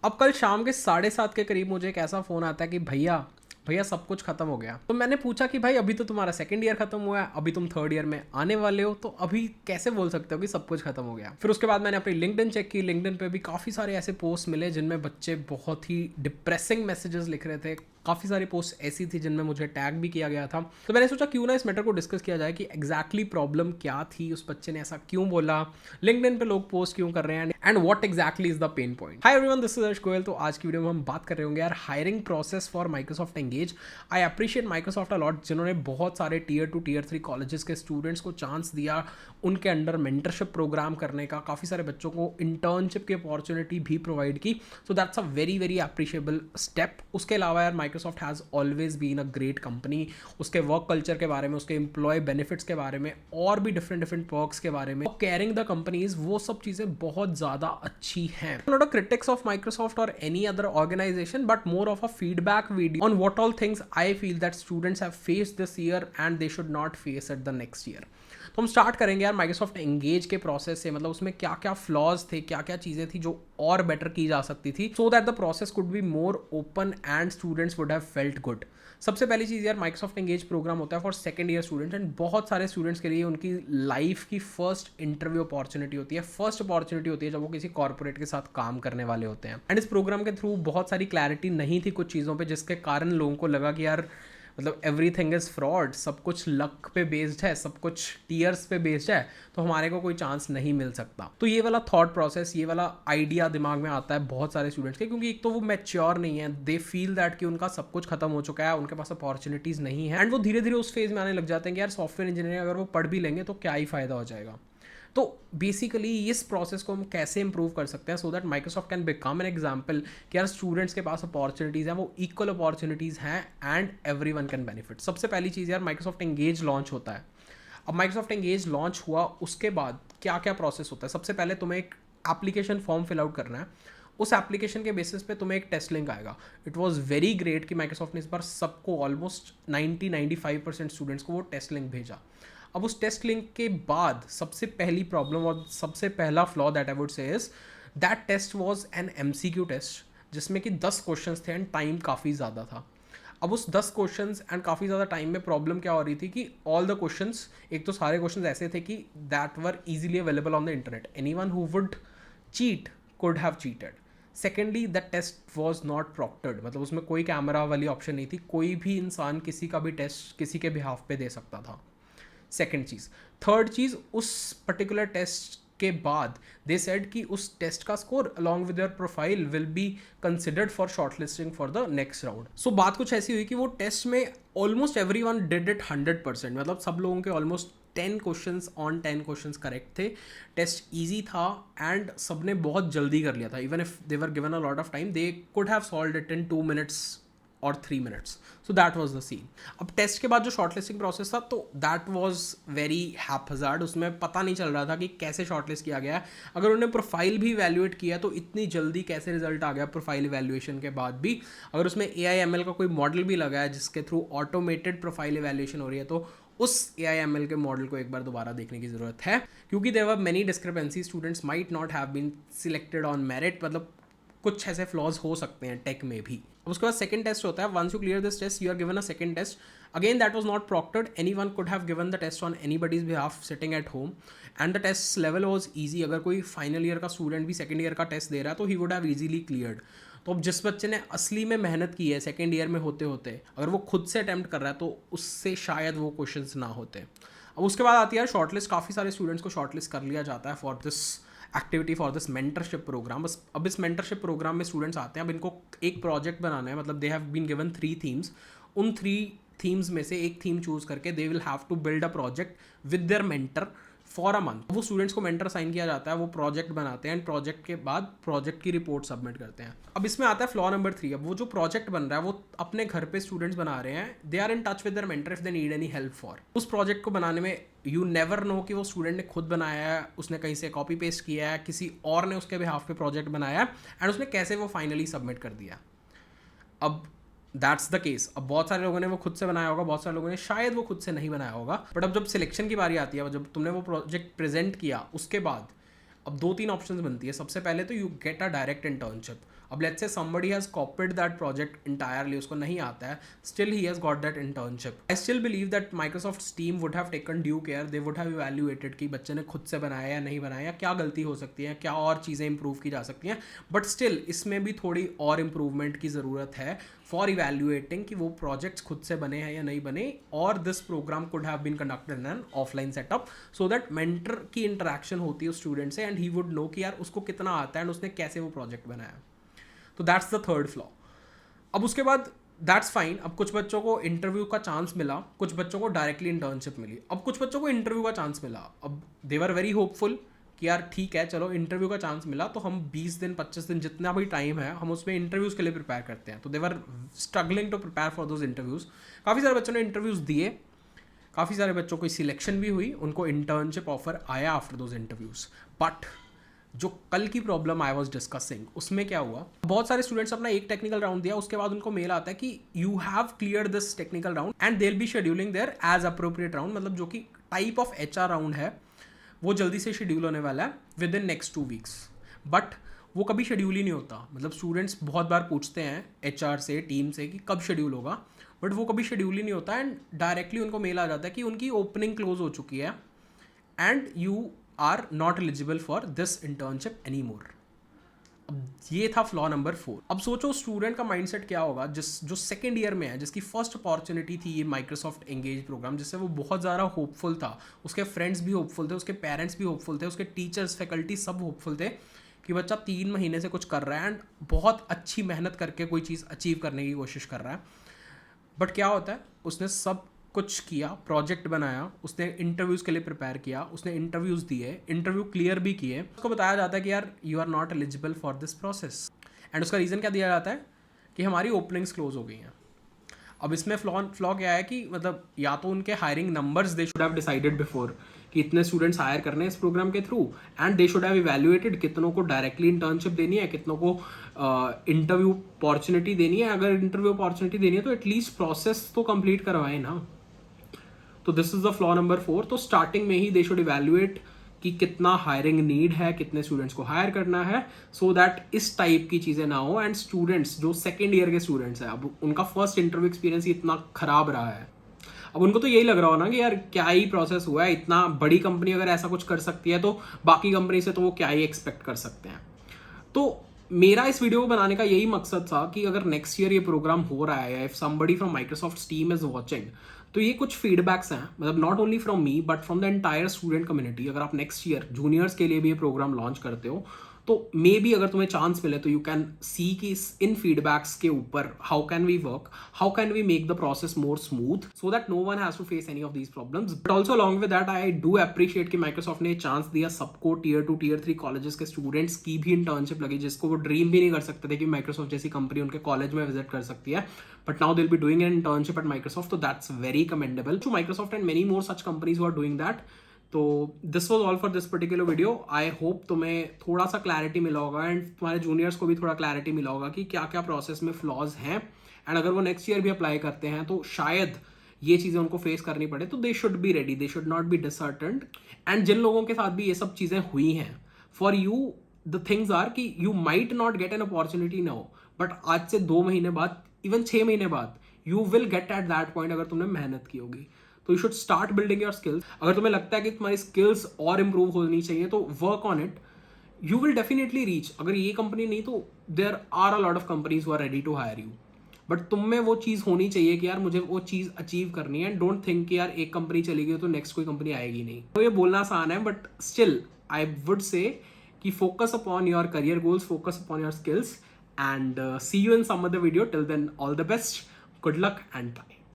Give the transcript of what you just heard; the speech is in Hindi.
अब कल शाम के 7:30 के करीब मुझे एक ऐसा फ़ोन आता है कि भैया भैया सब कुछ खत्म हो गया। तो मैंने पूछा कि भाई अभी तो तुम्हारा सेकंड ईयर खत्म हुआ है, अभी तुम थर्ड ईयर में आने वाले हो, तो अभी कैसे बोल सकते हो कि सब कुछ खत्म हो गया। फिर उसके बाद मैंने अपनी लिंक्डइन चेक की। लिंक्डइन पे भी काफ़ी सारे ऐसे पोस्ट मिले जिनमें बच्चे बहुत ही डिप्रेसिंग मैसेजेस लिख रहे थे। काफ़ी सारी पोस्ट ऐसी थी जिनमें मुझे टैग भी किया गया था। तो मैंने सोचा क्यों ना इस मैटर को डिस्कस किया जाए कि एग्जैक्टली प्रॉब्लम क्या थी, उस बच्चे ने ऐसा क्यों बोला, लिंक्डइन पे लोग पोस्ट क्यों कर रहे हैं, and what exactly is the pain point. Hi everyone, this is अर्श गोयल। तो आज की वीडियो में हम बात कर रहे होंगे यार hiring process for Microsoft Engage. I appreciate Microsoft a lot जिन्होंने बहुत सारे टियर 2 टियर 3 कॉलेजेस के स्टूडेंट्स को चांस दिया उनके अंडर मेंटरशिप प्रोग्राम करने का, काफ़ी सारे बच्चों को इंटर्नशिप की अपॉर्चुनिटी भी प्रोवाइड की। So that's a very very appreciable step. उसके अलावा यार Microsoft has always been a great company. उसके वर्क कल्चर के बारे में, उसके एम्प्लॉय बेनिफिट्स के बारे में और भी डिफरेंट डिफरेंट पर्क्स के बारे में, केयरिंग द कंपनीज, वो सब चीज़ें बहुत ज़्यादा अच्छी हैं। Not a critics of Microsoft और any other organisation but more of a feedback video on what all things I feel that students have faced this year and they should not face at the next year. तो हम स्टार्ट करेंगे यार माइक्रोसॉफ्ट एंगेज के प्रोसेस से, मतलब उसमें क्या क्या फ्लॉज थे, क्या क्या चीज़ें थी जो और बेटर की जा सकती थी, so that the process could be more open and students would have felt good. सबसे पहली चीज़ यार, माइक्रोसॉफ्ट एंगेज प्रोग्राम होता है for second year students and बहुत सारे स्टूडेंट्स के लिए उनकी लाइफ की फर्स्ट इंटरव्यू अपॉर्चुनिटी होती है, फर्स्ट अपॉर्चुनिटी होती है जब वो किसी कॉर्पोरेट के साथ काम करने वाले होते हैं। एंड इस प्रोग्राम के थ्रू बहुत सारी क्लैरिटी नहीं थी कुछ चीज़ों पे, जिसके कारण लोगों को लगा कि यार मतलब एवरीथिंग इज़ फ्रॉड, सब कुछ लक पे बेस्ड है, सब कुछ टीयर्स पे बेस्ड है, तो हमारे को कोई चांस नहीं मिल सकता। तो ये वाला थॉट प्रोसेस, ये वाला आइडिया दिमाग में आता है बहुत सारे स्टूडेंट्स के, क्योंकि एक तो वो मैच्योर नहीं है, दे फील दैट कि उनका सब कुछ खत्म हो चुका है, उनके पास अपॉर्चुनिटीज़ नहीं है, एंड वो धीरे धीरे उस फेज में आने लग जाते हैं कि यार सॉफ्टवेयर इंजीनियरिंग अगर वो पढ़ भी लेंगे तो क्या ही फ़ायदा हो जाएगा। तो बेसिकली इस प्रोसेस को हम कैसे इंप्रूव कर सकते हैं so that Microsoft can become an example कि यार स्टूडेंट्स के पास अपॉर्चुनिटीज़ हैं, वो इक्वल अपॉर्चुनिटीज़ हैं एंड एवरीवन कैन बेनिफिट। सबसे पहली चीज़ यार, माइक्रोसॉफ्ट एंगेज लॉन्च होता है। अब माइक्रोसॉफ्ट एंगेज लॉन्च हुआ, उसके बाद क्या क्या प्रोसेस होता है। सबसे पहले तुम्हें एक एप्लीकेशन फॉर्म फिल आउट करना है। उस एप्लीकेशन के बेसिस पे तुम्हें एक टेस्ट लिंक आएगा। इट वॉज वेरी ग्रेट कि माइक्रोसॉफ्ट ने इस बार सबको ऑलमोस्ट 90-95% स्टूडेंट्स को वो टेस्ट लिंक भेजा। अब उस टेस्ट लिंक के बाद सबसे पहली प्रॉब्लम और सबसे पहला flaw that I would say is that test was an MCQ test, जिसमें कि 10 क्वेश्चंस थे एंड टाइम काफ़ी ज़्यादा था। अब उस 10 क्वेश्चंस एंड काफ़ी ज़्यादा टाइम में प्रॉब्लम क्या हो रही थी कि ऑल द क्वेश्चंस, एक तो सारे क्वेश्चंस ऐसे थे कि that were easily available on the internet, anyone who would cheat could have cheated. Secondly, the test was not proctored, मतलब उसमें कोई कैमरा वाली ऑप्शन नहीं थी, कोई भी इंसान किसी का भी टेस्ट किसी के बिहाफ पे दे सकता था। सेकेंड चीज़। थर्ड चीज़, उस पर्टिकुलर टेस्ट के बाद दे सेड कि उस टेस्ट का score along with your profile will be considered for shortlisting for the next round. So बात कुछ ऐसी हुई कि वो टेस्ट में almost every one did it 100%, मतलब सब लोगों के almost 10 questions on 10 questions correct थे। टेस्ट ईजी था एंड सबने बहुत जल्दी कर लिया था। Even if they were given a lot of time, they could have solved it in 2 minutes और 3 minutes. So that was the scene. अब टेस्ट के बाद जो शॉर्टलिस्टिंग प्रोसेस था, तो दैट वॉज वेरी हैपहज़ार्ड। उसमें पता नहीं चल रहा था कि कैसे शॉर्टलिस्ट किया गया है। अगर उन्होंने प्रोफाइल भी वैल्यूएट किया तो इतनी जल्दी कैसे रिजल्ट आ गया प्रोफाइल इवैल्यूएशन के बाद भी। अगर उसमें AIML का कोई मॉडल भी लगा है जिसके थ्रू ऑटोमेटेड प्रोफाइल इवैल्यूएशन हो रही है, तो उस AIML के मॉडल को एक बार दोबारा देखने की ज़रूरत है, क्योंकि there were many discrepancy, students might not have been selected on merit, मतलब कुछ ऐसे फ्लॉज हो सकते हैं टेक में भी। अब उसके बाद सेकंड टेस्ट होता है। Once you clear this test, you are given a second test. Again that was not proctored, anyone could have given the test on anybody's behalf sitting at home and the test level was easy. अगर कोई फाइनल ईयर का स्टूडेंट भी सेकंड ईयर का टेस्ट दे रहा है तो he would have easily cleared. तो अब जिस बच्चे ने असली में मेहनत की है सेकंड ईयर में होते होते, अगर वो खुद से अटैम्प्ट कर रहा है तो उससे शायद वो क्वेश्चंस ना होते। अब उसके बाद आती है शॉर्टलिस्ट। काफ़ी सारे स्टूडेंट्स को शॉर्टलिस्ट कर लिया जाता है for this activity, for this mentorship program. बस अब इस मेंटरशिप प्रोग्राम में स्टूडेंट्स आते हैं, अब इनको एक प्रोजेक्ट बनाना है, मतलब they have been given 3 themes. उन 3 थीम्स में से एक थीम चूज करके they will have to build a project with their mentor for a month. वो स्टूडेंट्स को मेंटर साइन किया जाता है, वो प्रोजेक्ट बनाते हैं एंड प्रोजेक्ट के बाद प्रोजेक्ट की रिपोर्ट सबमिट करते हैं। अब इसमें आता है फ्लॉ नंबर 3। अब वो जो प्रोजेक्ट बन रहा है वो अपने घर पे स्टूडेंट्स बना रहे हैं, they are in touch with their mentor if they need any help for. उस प्रोजेक्ट को बनाने में यू नेवर नो कि वो स्टूडेंट ने खुद बनाया है, उसने कहीं से कॉपी पेस्ट किया है, किसी और ने उसके बिहाफ पे प्रोजेक्ट बनाया है एंड उसने कैसे वो फाइनली सबमिट कर दिया। अब दैट्स द केस। अब बहुत सारे लोगों ने वो खुद से बनाया होगा, बहुत सारे लोगों ने शायद वो खुद से नहीं बनाया होगा, बट अब जब सिलेक्शन की बारी आती है, जब तुमने वो प्रोजेक्ट प्रेजेंट किया, उसके बाद अब 2-3 ऑप्शंस बनती है। सबसे पहले तो you get a direct internship. अब let's say somebody has copied that project entirely, उसको नहीं आता है, still he has got that internship. I still believe that Microsoft team would have taken due care, they would have evaluated कि बच्चे ने खुद से बनाया या नहीं बनाया, क्या गलती हो सकती है, क्या और चीज़ें इंप्रूव की जा सकती हैं। बट स्टिल इसमें भी थोड़ी और इम्प्रूवमेंट की ज़रूरत है फॉर इवैल्यूएटिंग कि वो प्रोजेक्ट्स खुद से बने हैं या नहीं बने, और this program could have been conducted in an offline setup so that mentor की इंटरेक्शन होती है उस स्टूडेंट से एंड ही वुड नो कि यार उसको कितना आता है एंड उसने कैसे वो प्रोजेक्ट बनाया। तो दैट्स द थर्ड फ्लॉ। अब उसके बाद दैट्स फाइन, अब कुछ बच्चों को इंटरव्यू का चांस मिला, कुछ बच्चों को डायरेक्टली इंटर्नशिप मिली, अब कुछ बच्चों को इंटरव्यू का चांस मिला। अब दे वर वेरी होपफुल कि यार ठीक है चलो इंटरव्यू का चांस मिला तो हम 20 दिन 25 दिन जितना भी टाइम है हम उसमें इंटरव्यूज़ के लिए प्रिपेयर करते हैं। तो they were struggling to prepare for those interviews. काफ़ी सारे बच्चों ने इंटरव्यूज़ दिए, काफ़ी सारे बच्चों को सिलेक्शन भी हुई, उनको इंटर्नशिप ऑफर आया आफ्टर दोज इंटरव्यूज़। बट जो कल की प्रॉब्लम आई वॉज डिस्कसिंग उसमें क्या हुआ, बहुत सारे स्टूडेंट्स अपना एक टेक्निकल राउंड दिया, उसके बाद उनको मेल आता है कि you have clear this technical round and they will be scheduling their as appropriate round, मतलब जो कि टाइप ऑफ HR राउंड है वो जल्दी से शेड्यूल होने वाला है with in next 2 weeks. But वो कभी शेड्यूल ही नहीं होता, मतलब स्टूडेंट्स बहुत बार पूछते हैं HR से, टीम से कि कब शेड्यूल होगा, बट वो कभी शेड्यूल ही नहीं होता एंड डायरेक्टली उनको मेल आ जाता है कि उनकी ओपनिंग क्लोज हो चुकी है and you are not eligible for this internship any more. अब ये था फ्लॉ नंबर 4। अब सोचो स्टूडेंट का माइंडसेट क्या होगा जो सेकेंड ईयर में है, जिसकी फर्स्ट अपॉर्चुनिटी थी ये माइक्रोसॉफ्ट एंगेज प्रोग्राम, जिससे वो बहुत ज़्यादा होपफुल था, उसके फ्रेंड्स भी होपफुल थे, उसके पेरेंट्स भी होपफुल थे, उसके टीचर्स फैकल्टी सब होपफुल थे कि बच्चा 3 महीने से कुछ कर रहा है एंड बहुत अच्छी मेहनत करके कोई चीज़ अचीव करने की कोशिश कर रहा है। बट क्या होता है, उसने सब कुछ किया, प्रोजेक्ट बनाया, उसने इंटरव्यूज़ के लिए प्रिपेयर किया, उसने इंटरव्यूज़ दिए, इंटरव्यू क्लियर भी किए, उसको बताया जाता है कि यार you are not eligible for this process and उसका रीज़न क्या दिया जाता है कि हमारी ओपनिंग्स क्लोज हो गई हैं। अब इसमें फ्लॉ क्या है कि मतलब या तो उनके hiring numbers they should have decided before कि इतने स्टूडेंट्स हायर करने हैं इस प्रोग्राम के through and they should have evaluated कितनों को डायरेक्टली इंटर्नशिप देनी है, कितनों को इंटरव्यू अपॉर्चुनिटी देनी है। अगर इंटरव्यू अपॉर्चुनिटी देनी है तो एटलीस्ट प्रोसेस तो कंप्लीट करवाए ना। तो this is the flaw number 4। तो स्टार्टिंग में ही दे शुड इवैल्यूएट कि कितना हायरिंग नीड है, कितने स्टूडेंट्स को हायर करना है, सो दैट इस टाइप की चीज़ें ना हो एंड स्टूडेंट्स जो सेकेंड ईयर के स्टूडेंट्स हैं, अब उनका फर्स्ट इंटरव्यू एक्सपीरियंस ही इतना खराब रहा है, अब उनको तो यही लग रहा हो ना कि यार क्या ही प्रोसेस हुआ है, इतना बड़ी कंपनी अगर ऐसा कुछ कर सकती है तो बाकी कंपनी से तो वो क्या ही एक्सपेक्ट कर सकते हैं। तो मेरा इस वीडियो को बनाने का यही मकसद था कि अगर नेक्स्ट ईयर ये प्रोग्राम हो रहा है या if somebody from Microsoft team is watching तो ये कुछ फीडबैक्स हैं, मतलब not only from me but from the entire student community. अगर आप नेक्स्ट ईयर जूनियर्स के लिए भी ये प्रोग्राम लॉन्च करते हो तो मे बी अगर तुम्हें चांस मिले तो यू कैन सी कि इन फीडबैक्स के ऊपर how can we work, how can we make the process more smooth so that no one has to face any of these problems. But also along with that I do appreciate कि माइक्रोसॉफ्ट ने चांस दिया सबको, Tier 2 Tier 3 कॉलेजेस के स्टूडेंट्स की भी इंटर्नशिप लगी, जिसको वो ड्रीम भी नहीं कर सकते थे कि माइक्रोसॉफ्ट जैसी कंपनी उनके कॉलेज में विजिट कर सकती है। But now they'll be doing an internship at Microsoft, so that's very commendable to Microsoft and many more such companies who are doing that. तो this was all for this particular video. I hope तुम्हें थोड़ा सा क्लैरिटी मिला होगा एंड तुम्हारे जूनियर्स को भी थोड़ा क्लैरिटी मिला होगा कि क्या क्या प्रोसेस में फ्लॉज हैं एंड अगर वो नेक्स्ट ईयर भी अप्लाई करते हैं तो शायद ये चीज़ें उनको फेस करनी पड़े, तो they should be ready, they should not be disheartened. And जिन लोगों के साथ भी ये सब चीज़ें हुई हैं, for you the things are कि you might not get an opportunity now but आज से 2 महीने बाद, इवन 6 महीने बाद you will get at that point अगर तुमने मेहनत की होगी। तो you should start building your skills. अगर तुम्हें लगता है कि तुम्हारी स्किल्स और इंप्रूव होनी चाहिए तो work on it, you will definitely reach. अगर ये कंपनी नहीं तो there are a lot of companies who are ready to hire you, but तुम में वो चीज़ होनी चाहिए कि यार मुझे वो चीज़ अचीव करनी है। डोंट थिंक कि यार एक कंपनी चली गई तो नेक्स्ट कोई कंपनी आएगी नहीं। तो ये बोलना आसान है बट स्टिल आई वुड से कि focus upon your career goals, focus upon your skills and see you in some other video. Till then, all the best, good luck and bye.